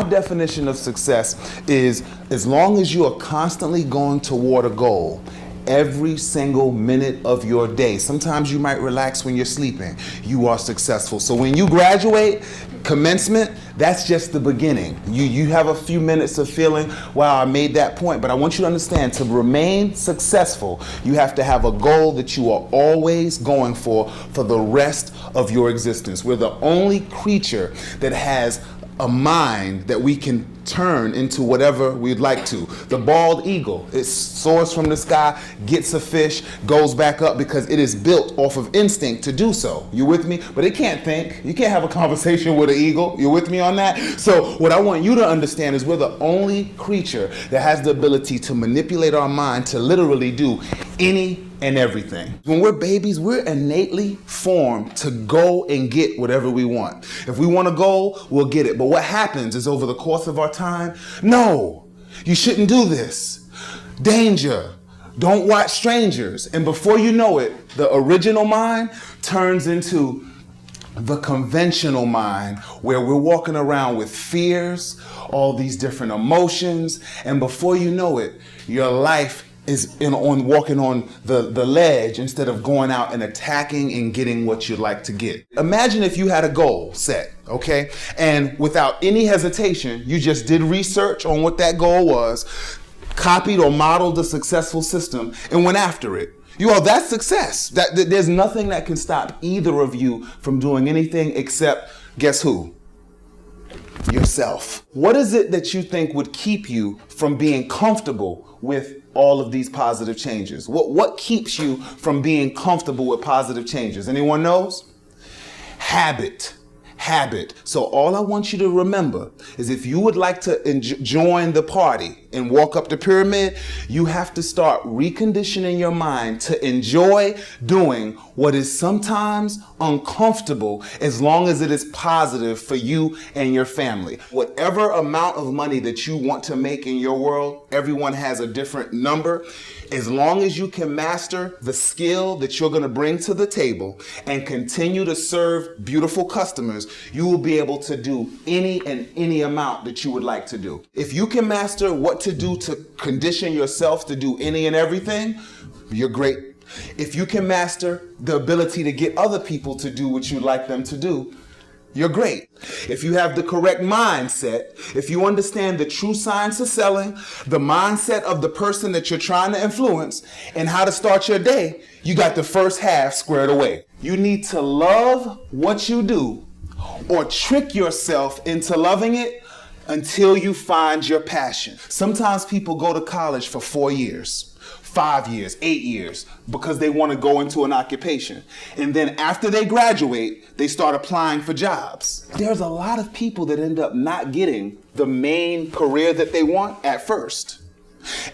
my definition of success is as long as you are constantly going toward a goal, every single minute of your day. Sometimes you might relax when you're sleeping. You are successful. So when you graduate, commencement, that's just the beginning. You have a few minutes of feeling, wow, I made that point. But I want you to understand, to remain successful, you have to have a goal that you are always going for the rest of your existence. We're the only creature that has a mind that we can turn into whatever we'd like to. The bald eagle, it soars from the sky, gets a fish, goes back up because it is built off of instinct to do so. You with me? But it can't think. You can't have a conversation with an eagle. You with me on that? So what I want you to understand is we're the only creature that has the ability to manipulate our mind to literally do any and everything. When we're babies, we're innately formed to go and get whatever we want. If we want a goal, we'll get it. But what happens is over the course of our time, no, you shouldn't do this. Danger. Don't watch strangers. And before you know it, the original mind turns into the conventional mind, where we're walking around with fears, all these different emotions, and before you know it, your life is walking on the ledge instead of going out and attacking and getting what you'd like to get. Imagine if you had a goal set, okay? And without any hesitation, you just did research on what that goal was, copied or modeled a successful system, and went after it. That's success. There's nothing that can stop either of you from doing anything except, guess who? Yourself. What is it that you think would keep you from being comfortable with all of these positive changes? What keeps you from being comfortable with positive changes? Anyone knows? Habit. So all I want you to remember is if you would like to join the party and walk up the pyramid, you have to start reconditioning your mind to enjoy doing what is sometimes uncomfortable as long as it is positive for you and your family. Whatever amount of money that you want to make in your world, everyone has a different number. As long as you can master the skill that you're going to bring to the table and continue to serve beautiful customers, you will be able to do any amount that you would like to do. If you can master what to do to condition yourself to do any and everything, you're great. If you can master the ability to get other people to do what you'd like them to do, you're great. If you have the correct mindset, if you understand the true science of selling, the mindset of the person that you're trying to influence, and how to start your day, you got the first half squared away. You need to love what you do or trick yourself into loving it until you find your passion. Sometimes people go to college for 4 years. 5 years, 8 years, because they want to go into an occupation. And then after they graduate, they start applying for jobs. There's a lot of people that end up not getting the main career that they want at first.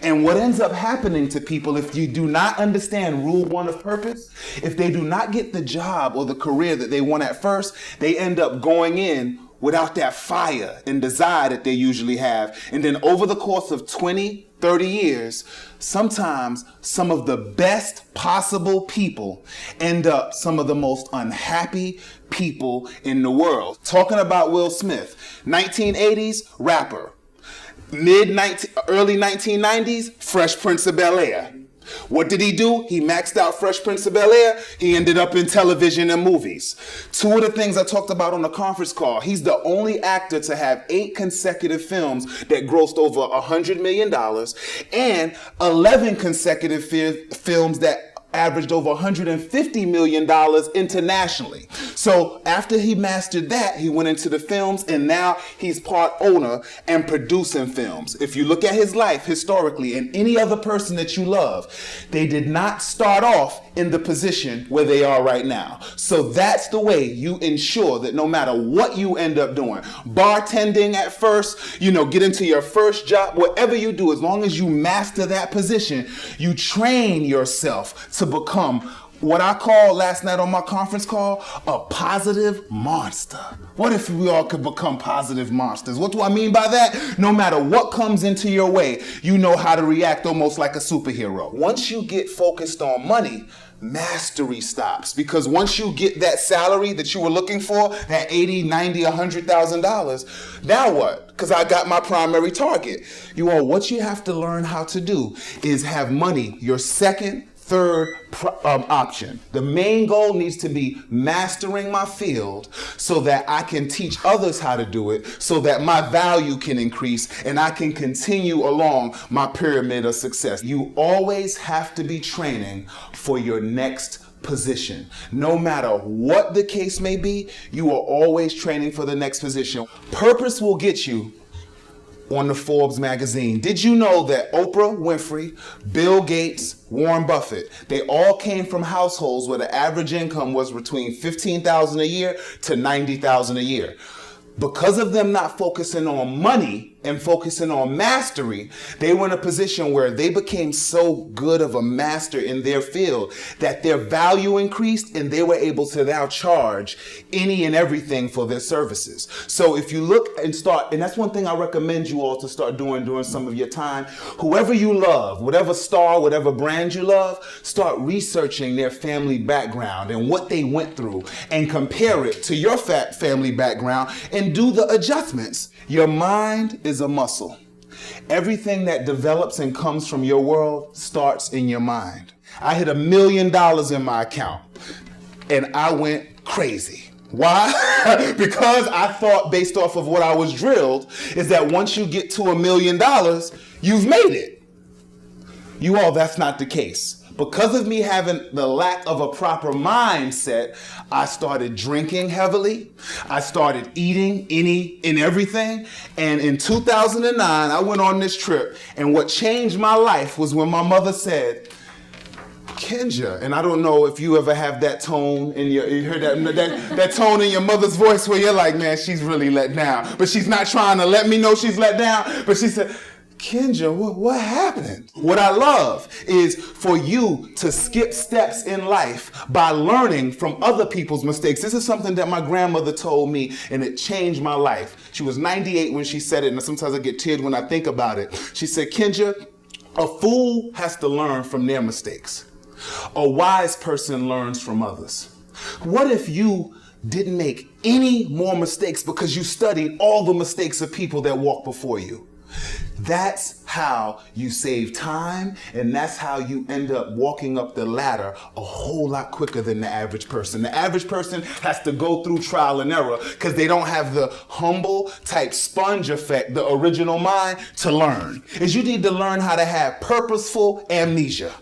And what ends up happening to people, if you do not understand rule 1 of purpose, if they do not get the job or the career that they want at first, they end up going in without that fire and desire that they usually have. And then over the course of 20, 30 years, sometimes some of the best possible people end up some of the most unhappy people in the world. Talking about Will Smith, 1980s rapper, early 1990s Fresh Prince of Bel-Air. What did he do? He maxed out Fresh Prince of Bel-Air. He ended up in television and movies. 2 of the things I talked about on the conference call, he's the only actor to have 8 consecutive films that grossed over $100 million and 11 consecutive films that averaged over $150 million internationally. So after he mastered that, he went into the films, and now he's part owner and producing films. If you look at his life historically and any other person that you love, they did not start off in the position where they are right now. So that's the way you ensure that no matter what you end up doing, bartending at first, get into your first job, whatever you do, as long as you master that position, you train yourself to become what I called last night on my conference call a positive monster. What if we all could become positive monsters? What do I mean by that? No matter what comes into your way, you know how to react almost like a superhero. Once you get focused on money, mastery stops, because once you get that salary that you were looking for, that $80, $90, $100,000, now what? Because I got my primary target. What you have to learn how to do is have money your second, third option. The main goal needs to be mastering my field so that I can teach others how to do it, so that my value can increase and I can continue along my pyramid of success. You always have to be training for your next position. No matter what the case may be, you are always training for the next position. Purpose will get you on the Forbes magazine. Did you know that Oprah Winfrey, Bill Gates, Warren Buffett, they all came from households where the average income was between $15,000 a year to $90,000 a year? Because of them not focusing on money and focusing on mastery, they were in a position where they became so good of a master in their field that their value increased and they were able to now charge any and everything for their services. So if you look and start, and that's one thing I recommend you all to start doing during some of your time, whoever you love, whatever star, whatever brand you love, start researching their family background and what they went through and compare it to your family background and do the adjustments. Your mind is a muscle. Everything that develops and comes from your world starts in your mind. I hit $1 million in my account and I went crazy. Why? Because I thought, based off of what I was drilled, is that once you get to $1 million, you've made it. That's not the case. Because of me having the lack of a proper mindset, I started drinking heavily. I started eating any and everything. And in 2009, I went on this trip. And what changed my life was when my mother said, Kinja, and I don't know if you ever have that tone in you heard that tone in your mother's voice where you're like, man, she's really let down. But she's not trying to let me know she's let down. But she said, Kinja, what happened? What I love is for you to skip steps in life by learning from other people's mistakes. This is something that my grandmother told me, and it changed my life. She was 98 when she said it, and sometimes I get teared when I think about it. She said, Kinja, a fool has to learn from their mistakes. A wise person learns from others. What if you didn't make any more mistakes because you studied all the mistakes of people that walked before you? That's how you save time, and that's how you end up walking up the ladder a whole lot quicker than the average person. The average person has to go through trial and error because they don't have the humble type sponge effect, the original mind, to learn. Is you need to learn how to have purposeful amnesia,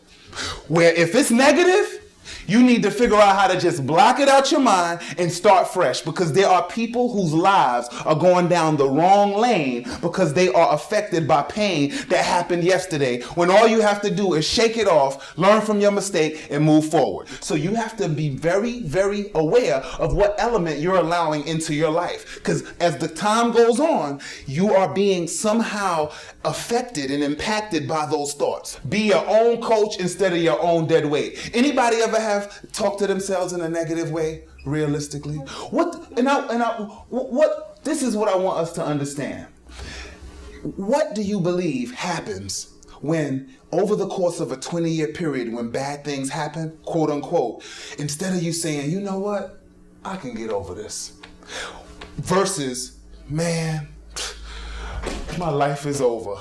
where if it's negative, you need to figure out how to just block it out your mind and start fresh, because there are people whose lives are going down the wrong lane because they are affected by pain that happened yesterday, when all you have to do is shake it off, learn from your mistake, and move forward. So you have to be very, very aware of what element you're allowing into your life, because as the time goes on, you are being somehow affected and impacted by those thoughts. Be your own coach instead of your own dead weight. Anybody ever have talked to themselves in a negative way, realistically? This is what I want us to understand. What do you believe happens when, over the course of a 20-year period, when bad things happen, quote unquote, instead of you saying, you know what, I can get over this, versus, man, my life is over.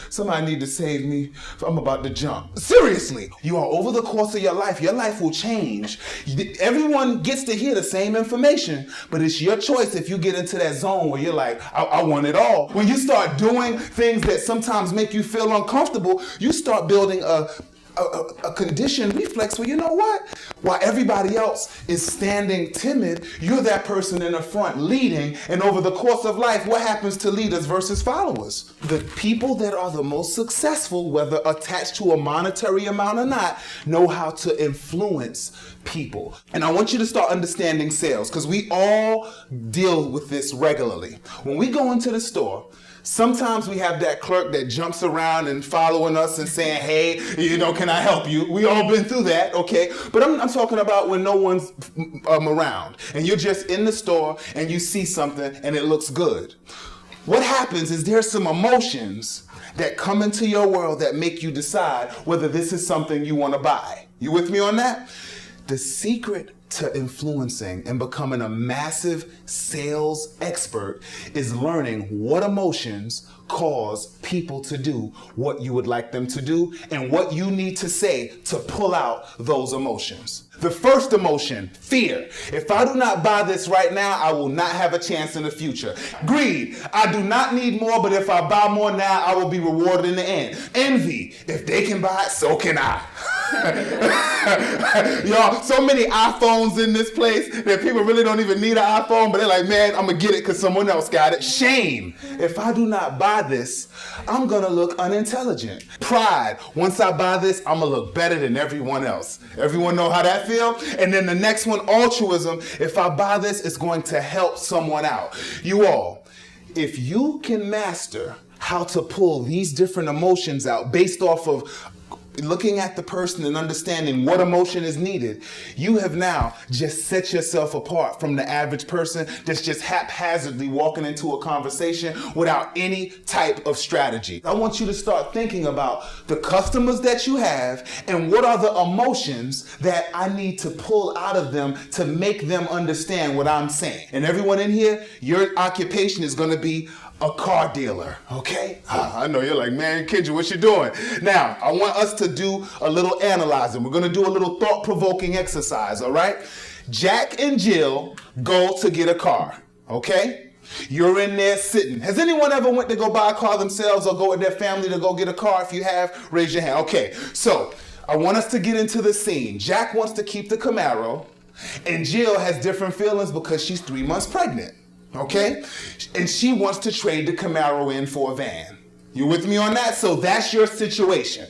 Somebody need to save me. I'm about to jump. Seriously, you are over the course of your life will change. Everyone gets to hear the same information, but it's your choice if you get into that zone where you're like, I want it all. When you start doing things that sometimes make you feel uncomfortable, you start building a conditioned reflex where, you know what? While everybody else is standing timid, you're that person in the front leading. And over the course of life, what happens to leaders versus followers? The people that are the most successful, whether attached to a monetary amount or not, know how to influence people. And I want you to start understanding sales, because we all deal with this regularly. When we go into the store, Sometimes we have that clerk that jumps around and following us and saying, hey, can I help you? We all been through that, okay? But I'm talking about when no one's around and you're just in the store and you see something and it looks good. What happens is there's some emotions that come into your world that make you decide whether this is something you want to buy. You with me on that? The secret to influencing and becoming a massive sales expert is learning what emotions cause people to do what you would like them to do and what you need to say to pull out those emotions. The first emotion, fear. If I do not buy this right now, I will not have a chance in the future. Greed. I do not need more, but if I buy more now, I will be rewarded in the end. Envy. If they can buy it, so can I. Y'all, so many iPhones in this place that people really don't even need an iPhone, but they're like, man, I'm gonna get it because someone else got it. Shame. If I do not buy this, I'm gonna look unintelligent. Pride. Once I buy this, I'm gonna look better than everyone else. Everyone know how that feels? And then the next one, altruism. If I buy this, it's going to help someone out. You all, if you can master how to pull these different emotions out based off of looking at the person and understanding what emotion is needed, you have now just set yourself apart from the average person that's just haphazardly walking into a conversation without any type of strategy. I want you to start thinking about the customers that you have and what are the emotions that I need to pull out of them to make them understand what I'm saying. And everyone in here, your occupation is going to be a car dealer, okay? I know you're like, man, Kinja, what you doing? Now, I want us to do a little analyzing. We're gonna do a little thought-provoking exercise, all right? Jack and Jill go to get a car, okay? You're in there sitting. Has anyone ever went to go buy a car themselves or go with their family to go get a car? If you have, raise your hand. Okay, so I want us to get into the scene. Jack wants to keep the Camaro, and Jill has different feelings because she's 3 months pregnant. Okay? And she wants to trade the Camaro in for a van. You with me on that? So that's your situation.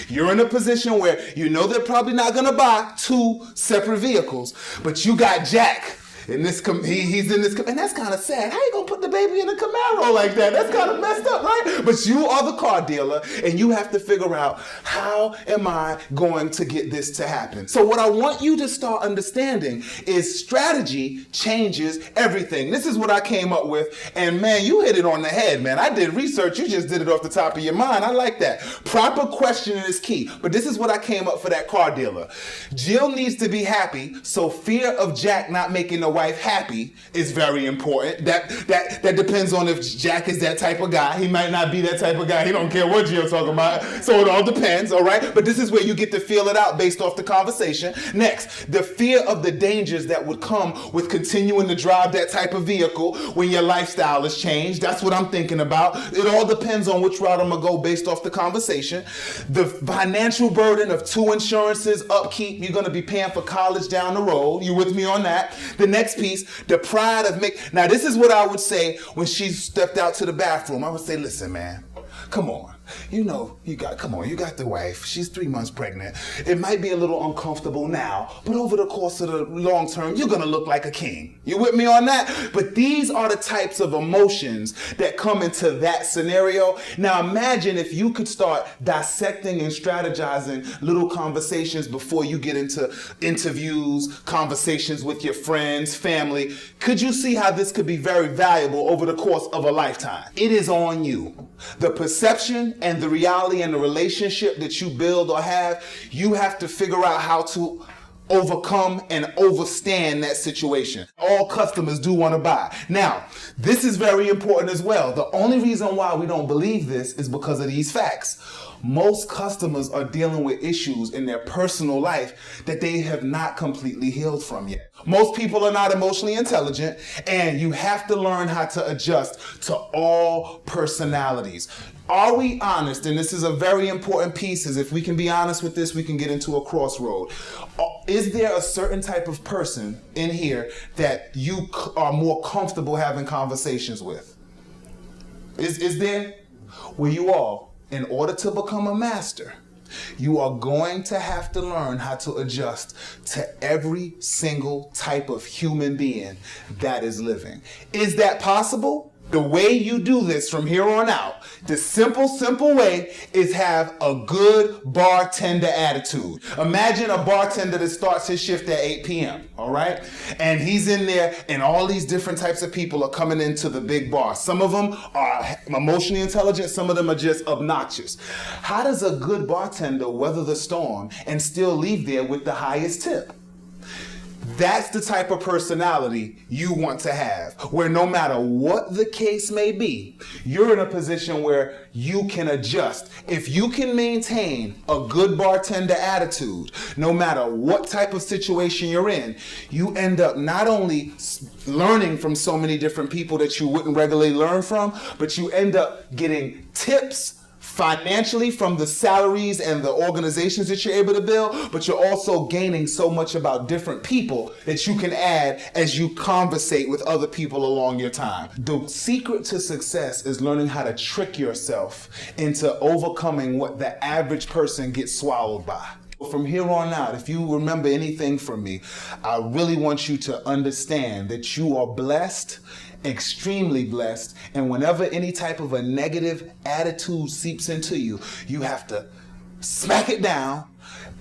You're in a position where you know they're probably not going to buy 2 separate vehicles, but you got Jack. And he's in this, and that's kind of sad. How you gonna put the baby in a Camaro like that? That's kind of messed up, right? But you are the car dealer, and you have to figure out, how am I going to get this to happen? So what I want you to start understanding is strategy changes everything. This is what I came up with, and man, you hit it on the head, man. I did research, you just did it off the top of your mind. I like that. Proper questioning is key, but this is what I came up for that car dealer. Jill needs to be happy, so fear of Jack not making the wife happy is very important. That depends on if Jack is that type of guy. He might not be that type of guy. He don't care what Jill's talking about. So it all depends, all right? But this is where you get to feel it out based off the conversation. Next, the fear of the dangers that would come with continuing to drive that type of vehicle when your lifestyle is changed. That's what I'm thinking about. It all depends on which route I'm gonna go based off the conversation. The financial burden of 2 insurances, upkeep, you're gonna be paying for college down the road. You with me on that? The next piece, the pride of now this is what I would say when she stepped out to the bathroom. I would say, listen, man, come on. You got the wife. She's 3 months pregnant. It might be a little uncomfortable now, but over the course of the long term, you're gonna look like a king. You with me on that? But these are the types of emotions that come into that scenario. Now imagine if you could start dissecting and strategizing little conversations before you get into interviews, conversations with your friends, family. Could you see how this could be very valuable over the course of a lifetime? It is on you. The perception and the reality and the relationship that you build or have, you have to figure out how to overcome and overstand that situation. All customers do want to buy. Now, this is very important as well. The only reason why we don't believe this is because of these facts. Most customers are dealing with issues in their personal life that they have not completely healed from yet. Most people are not emotionally intelligent, and you have to learn how to adjust to all personalities. Are we honest? And this is a very important piece, is if we can be honest with this, we can get into a crossroad. Is there a certain type of person in here that you are more comfortable having conversations with? Is there? Well, you all, in order to become a master, you are going to have to learn how to adjust to every single type of human being that is living. Is that possible? The way you do this from here on out, the simple way is have a good bartender attitude. Imagine a bartender that starts his shift at 8 p.m., all right? And he's in there and all these different types of people are coming into the big bar. Some of them are emotionally intelligent, some of them are just obnoxious. How does a good bartender weather the storm and still leave there with the highest tip? That's the type of personality you want to have, where no matter what the case may be, you're in a position where you can adjust. If you can maintain a good bartender attitude, no matter what type of situation you're in, you end up not only learning from so many different people that you wouldn't regularly learn from, but you end up getting tips financially from the salaries and the organizations that you're able to build, but you're also gaining so much about different people that you can add as you conversate with other people along your time. The secret to success is learning how to trick yourself into overcoming what the average person gets swallowed by. From here on out, if you remember anything from me, I really want you to understand that you are blessed, extremely blessed, and whenever any type of a negative attitude seeps into you, you have to smack it down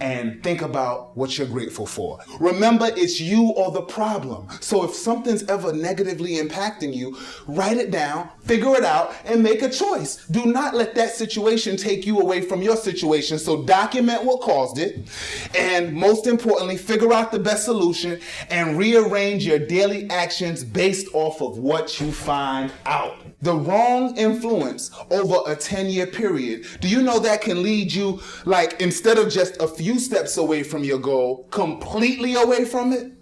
and think about what you're grateful for. Remember, it's you or the problem. So if something's ever negatively impacting you, write it down, figure it out, and make a choice. Do not let that situation take you away from your situation. So document what caused it, and most importantly, figure out the best solution and rearrange your daily actions based off of what you find out. The wrong influence over a 10-year period, do you know that can lead you, like, instead of just a few steps away from your goal, completely away from it?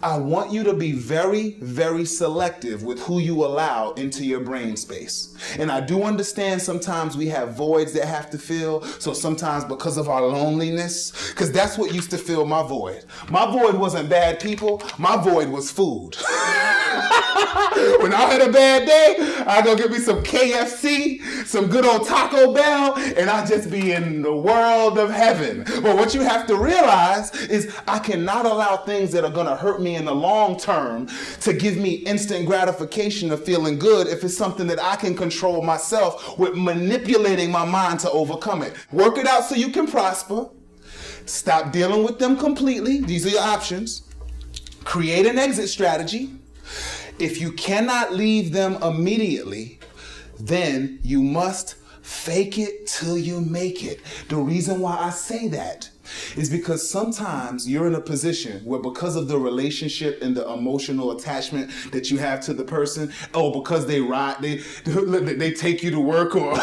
I want you to be very, very selective with who you allow into your brain space. And I do understand sometimes we have voids that have to fill. So sometimes because of our loneliness, because that's what used to fill my void. My void wasn't bad people. My void was food. When I had a bad day, I go get me some KFC, some good old Taco Bell, and I just be in the world of heaven. But what you have to realize is I cannot allow things that are going to hurt me in the long term to give me instant gratification of feeling good if it's something that I can control myself with manipulating my mind to overcome it. Work it out so you can prosper. Stop dealing with them completely. These are your options. Create an exit strategy. If you cannot leave them immediately, then you must fake it till you make it. The reason why I say that is because sometimes you're in a position where, because of the relationship and the emotional attachment that you have to the person, or because they take you to work or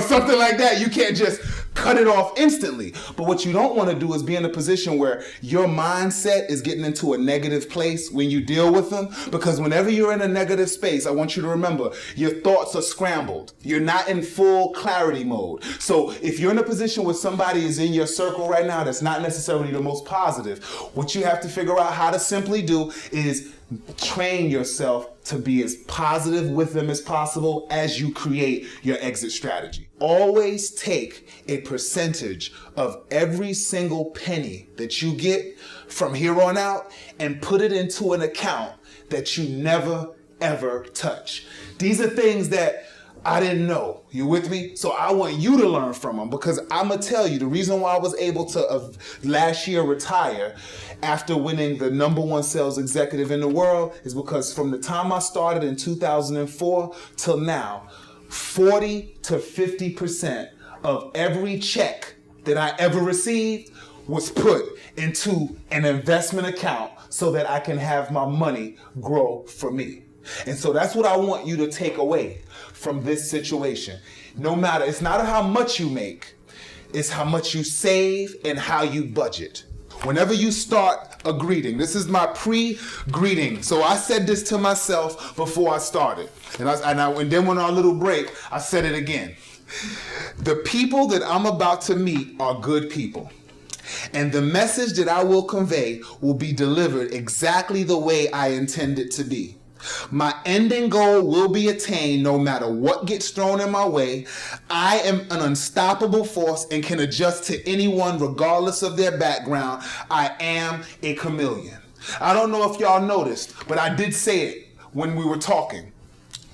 something like that, you can't just cut it off instantly. But what you don't want to do is be in a position where your mindset is getting into a negative place when you deal with them, because whenever you're in a negative space, I want you to remember your thoughts are scrambled. You're not in full clarity mode. So if you're in a position where somebody is in your circle right now that's not necessarily the most positive, what you have to figure out how to simply do is train yourself to be as positive with them as possible as you create your exit strategy. Always take a percentage of every single penny that you get from here on out and put it into an account that you never ever touch. These are things that I didn't know. You with me? So I want you to learn from them, because I'm going to tell you the reason why I was able to last year retire after winning the #1 sales executive in the world is because from the time I started in 2004 till now, 40 to 50% of every check that I ever received was put into an investment account so that I can have my money grow for me. And so that's what I want you to take away from this situation. No matter, it's not how much you make, it's how much you save and how you budget. Whenever you start a greeting, this is my pre-greeting. So I said this to myself before I started. And then on our little break, I said it again. The people that I'm about to meet are good people. And the message that I will convey will be delivered exactly the way I intend it to be. My ending goal will be attained no matter what gets thrown in my way. I am an unstoppable force and can adjust to anyone regardless of their background. I am a chameleon. I don't know if y'all noticed, but I did say it when we were talking.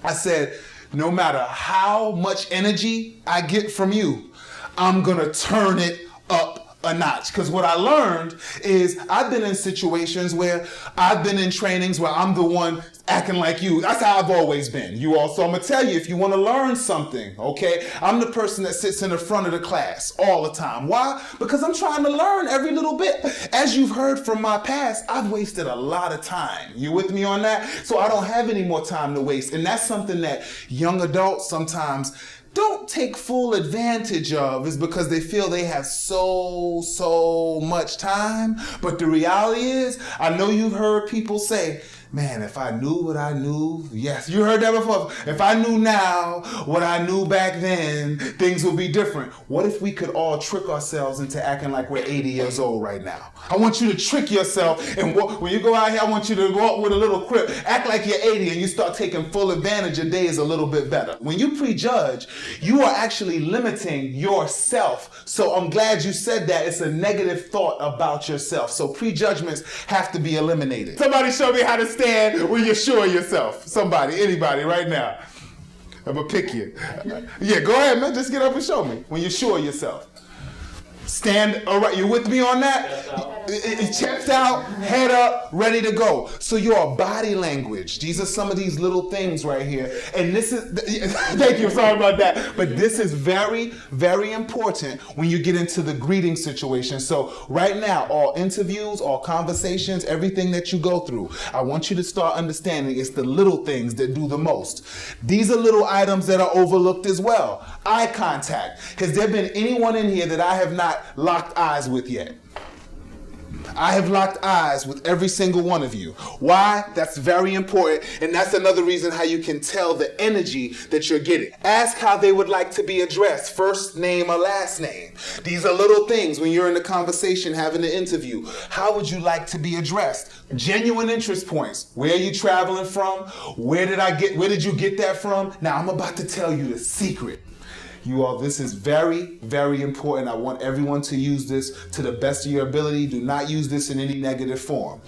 I said, no matter how much energy I get from you, I'm gonna turn it up a notch. Because what I learned is I've been in situations where I've been in trainings where I'm the one acting like you. That's how I've always been. You all. So I'm gonna tell you, if you want to learn something, okay, I'm the person that sits in the front of the class all the time. Why? Because I'm trying to learn every little bit. As you've heard from my past, I've wasted a lot of time. You with me on that? So I don't have any more time to waste. And that's something that young adults sometimes don't take full advantage of, is because they feel they have so much time. But the reality is, I know you've heard people say, man, if I knew what I knew, yes, you heard that before. If I knew now what I knew back then, things would be different. What if we could all trick ourselves into acting like we're 80 years old right now? I want you to trick yourself, and when you go out here, I want you to walk with a little crib, act like you're 80, and you start taking full advantage. Your day is a little bit better. When you prejudge, you are actually limiting yourself. So I'm glad you said that. It's a negative thought about yourself. So prejudgments have to be eliminated. Somebody show me how to stand when you're sure of yourself. Somebody, anybody, right now. I'm gonna pick you. Yeah, go ahead, man. Just get up and show me when you're sure of yourself. Stand, all right, you with me on that? Chest out, head up, ready to go. So your body language, these are some of these little things right here. And this is, thank you, sorry about that. But this is very, very important when you get into the greeting situation. So right now, all interviews, all conversations, everything that you go through, I want you to start understanding it's the little things that do the most. These are little items that are overlooked as well. Eye contact. Has there been anyone in here that I have not locked eyes with yet? I have locked eyes with every single one of you. Why? That's very important, and that's another reason how you can tell the energy that you're getting. Ask how they would like to be addressed, first name or last name. These are little things when you're in a conversation, having an interview. How would you like to be addressed? Genuine interest points. Where are you traveling from? Where did you get that from? Now I'm about to tell you the secret. You all, this is very, very important. I want everyone to use this to the best of your ability. Do not use this in any negative form.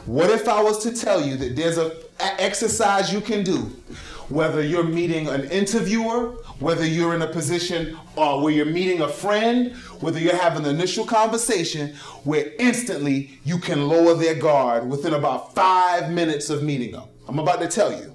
What if I was to tell you that there's an exercise you can do, whether you're meeting an interviewer, whether you're in a position where you're meeting a friend, whether you're having an initial conversation, where instantly you can lower their guard within about 5 minutes of meeting them. I'm about to tell you.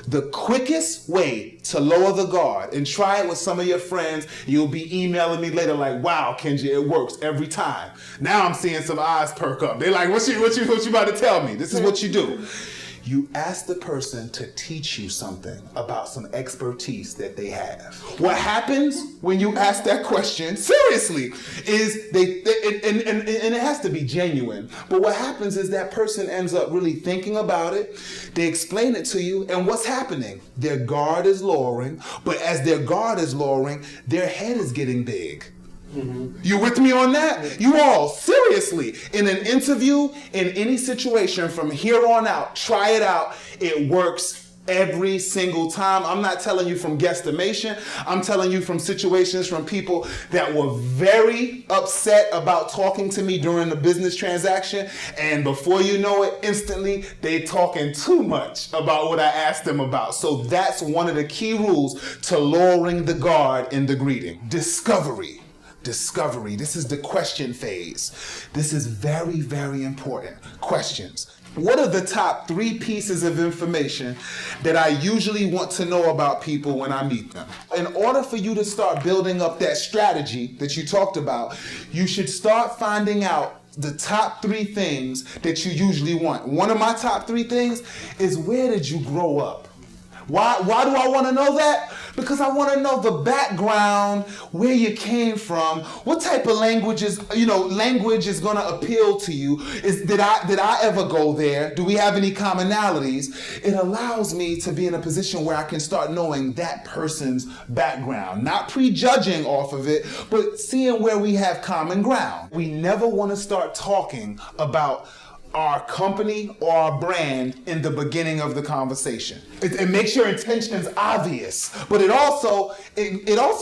The quickest way to lower the guard, and try it with some of your friends, you'll be emailing me later like, wow, Kinja, it works every time. Now I'm seeing some eyes perk up. They're like, what you about to tell me? This is what you do. You ask the person to teach you something about some expertise that they have. What happens when you ask that question, seriously, is and it has to be genuine, but what happens is that person ends up really thinking about it, they explain it to you, and what's happening? Their guard is lowering, but as their guard is lowering, their head is getting big. Mm-hmm. You with me on that? You all, seriously, in an interview, in any situation from here on out, try it out. It works every single time. I'm not telling you from guesstimation. I'm telling you from situations from people that were very upset about talking to me during the business transaction, and before you know it, instantly they talking too much about what I asked them about. So that's one of the key rules to lowering the guard in the greeting. Discovery. This is the question phase. This is very, very important. Questions. What are the top 3 pieces of information that I usually want to know about people when I meet them? In order for you to start building up that strategy that you talked about, you should start finding out the top 3 things that you usually want. One of my top 3 things is, where did you grow up? Why do I want to know that? Because I want to know the background, where you came from, what type of language is going to appeal to you. Did I ever go there? Do we have any commonalities? It allows me to be in a position where I can start knowing that person's background, not prejudging off of it, but seeing where we have common ground. We never want to start talking about our company or our brand in the beginning of the conversation. It makes your intentions obvious, but it also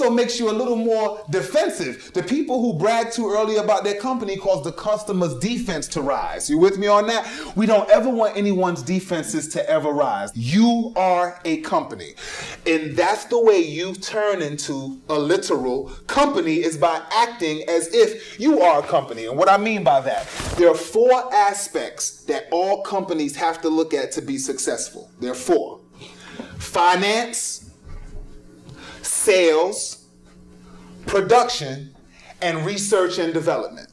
makes you a little more defensive. The people who brag too early about their company cause the customer's defense to rise. You with me on that? We don't ever want anyone's defenses to ever rise. You are a company, and that's the way you turn into a literal company, is by acting as if you are a company. And what I mean by that, there are 4 aspects that all companies have to look at to be successful. There are 4. Finance, sales, production, and research and development.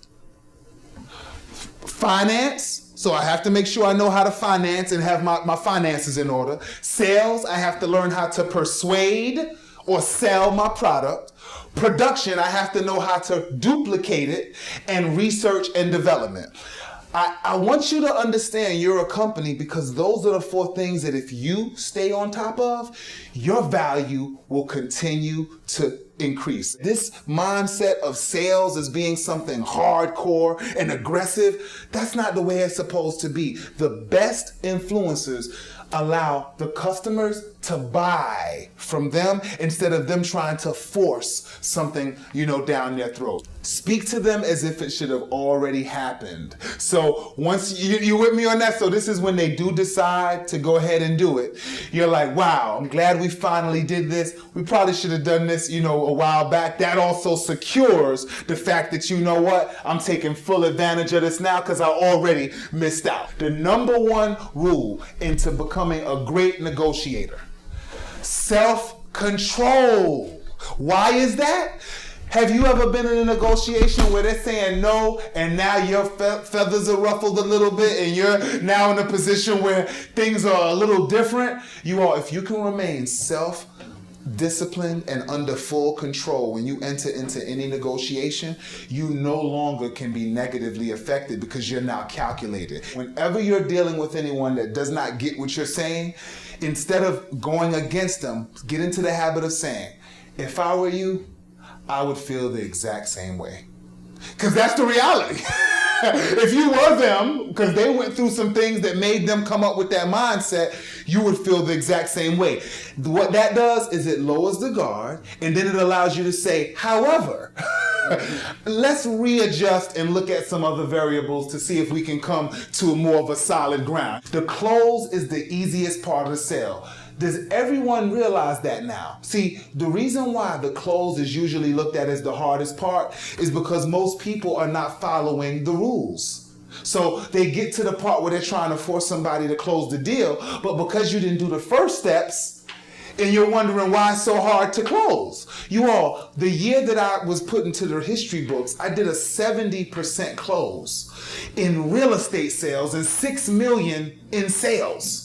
Finance, so I have to make sure I know how to finance and have my finances in order. Sales, I have to learn how to persuade or sell my product. Production, I have to know how to duplicate it. And research and development. I want you to understand you're a company, because those are the 4 things that if you stay on top of, your value will continue to increase. This mindset of sales as being something hardcore and aggressive, that's not the way it's supposed to be. The best influencers allow the customers to buy from them instead of them trying to force something, down their throat. Speak to them as if it should have already happened. So once you with me on that, so this is when they do decide to go ahead and do it. You're like, wow, I'm glad we finally did this. We probably should have done this, a while back. That also secures the fact that, I'm taking full advantage of this now because I already missed out. The number 1 rule into becoming a great negotiator: self-control. Why is that? Have you ever been in a negotiation where they're saying no, and now your feathers are ruffled a little bit, and you're now in a position where things are a little different? If you can remain self-disciplined and under full control when you enter into any negotiation, you no longer can be negatively affected because you're now calculated. Whenever you're dealing with anyone that does not get what you're saying, instead of going against them, get into the habit of saying, if I were you, I would feel the exact same way. Because that's the reality. If you were them, because they went through some things that made them come up with that mindset, you would feel the exact same way. What that does is it lowers the guard, and then it allows you to say, however, let's readjust and look at some other variables to see if we can come to more of a solid ground. The close is the easiest part of the sale. Does everyone realize that now? See, the reason why the close is usually looked at as the hardest part is because most people are not following the rules. So they get to the part where they're trying to force somebody to close the deal, but because you didn't do the first steps, and you're wondering why it's so hard to close. The year that I was put into the history books, I did a 70% close in real estate sales and $6 million in sales.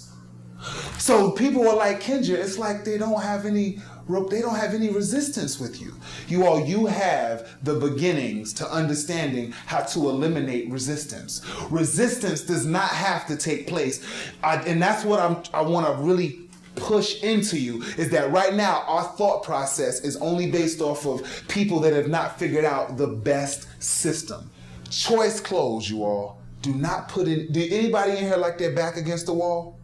So people were like, Kinja, it's like they don't have any resistance with you. You have the beginnings to understanding how to eliminate resistance. Resistance does not have to take place. And that's what I want to really push into you, is that right now our thought process is only based off of people that have not figured out the best system. Choice close, you all. Do anybody in here like their back against the wall?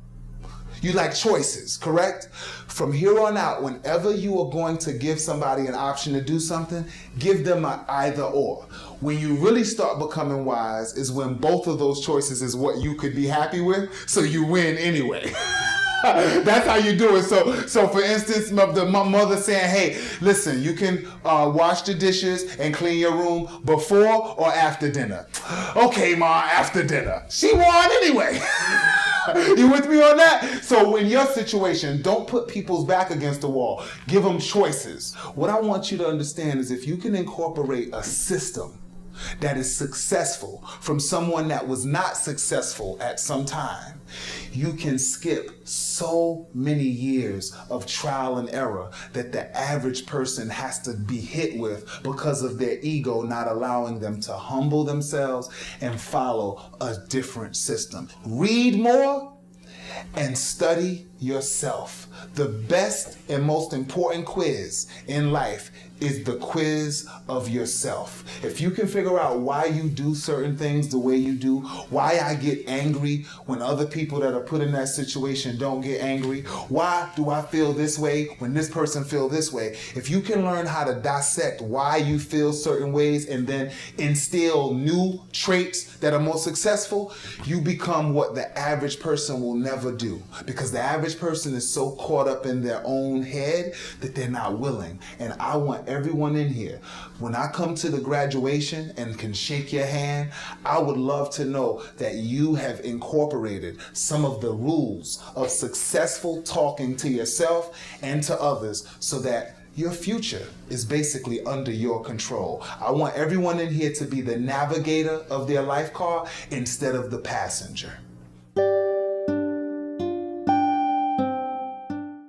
You like choices, correct? From here on out, whenever you are going to give somebody an option to do something, give them an either or. When you really start becoming wise is when both of those choices is what you could be happy with, so you win anyway. That's how you do it. So for instance, my mother saying, hey, listen, you can wash the dishes and clean your room before or after dinner. Okay, Ma, after dinner. She won anyway. You with me on that? So in your situation, don't put people's back against the wall. Give them choices. What I want you to understand is if you can incorporate a system that is successful from someone that was not successful at some time, you can skip so many years of trial and error that the average person has to be hit with because of their ego not allowing them to humble themselves and follow a different system. Read more and study yourself. The best and most important quiz in life is the quiz of yourself. If you can figure out why you do certain things the way you do, why I get angry when other people that are put in that situation don't get angry, why do I feel this way when this person feels this way, if you can learn how to dissect why you feel certain ways and then instill new traits that are more successful, you become what the average person will never do. Because the average person is so caught up in their own head that they're not willing. And I want everyone in here, when I come to the graduation and can shake your hand, I would love to know that you have incorporated some of the rules of successful talking to yourself and to others so that your future is basically under your control. I want everyone in here to be the navigator of their life car instead of the passenger.